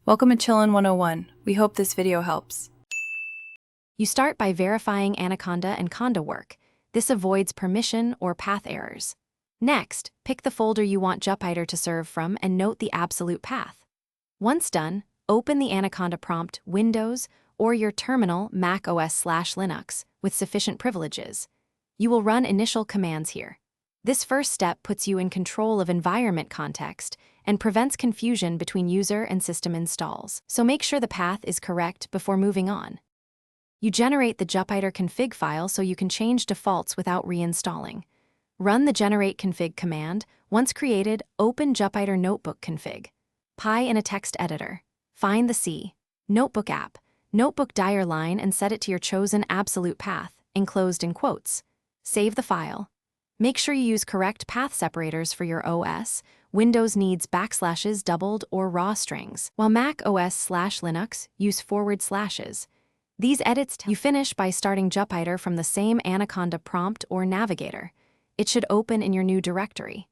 Welcome to Chillin' 101. We hope this video helps. You start by verifying Anaconda and Conda work. This avoids permission or path errors. Next, pick the folder you want Jupyter to serve from and note the absolute path. Once done, open the Anaconda prompt Windows or your terminal Mac OS/Linux with sufficient privileges. You will run initial commands here. This first step puts you in control of environment context and prevents confusion between user and system installs, so make sure the path is correct before moving on. You generate the Jupyter config file so you can change defaults without reinstalling. Run the generate config command. Once created, open Jupyter Notebook config. Py in a text editor. Find the C Notebook app, Notebook dier line and set it to your chosen absolute path, enclosed in quotes. Save the file. Make sure you use correct path separators for your OS. Windows needs backslashes, doubled, or raw strings, while Mac OS/Linux use forward slashes. These edits you finish by starting Jupyter from the same Anaconda prompt or navigator. It should open in your new directory.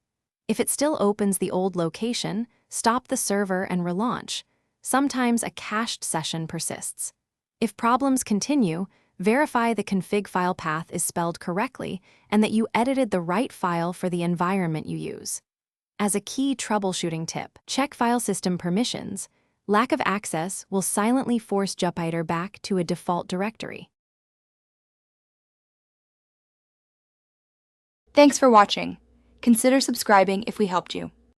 If it still opens the old location, stop the server and relaunch. Sometimes a cached session persists. If problems continue, verify the config file path is spelled correctly and that you edited the right file for the environment you use. As a key troubleshooting tip, check file system permissions. Lack of access will silently force Jupyter back to a default directory. Thanks for watching. Consider subscribing if we helped you.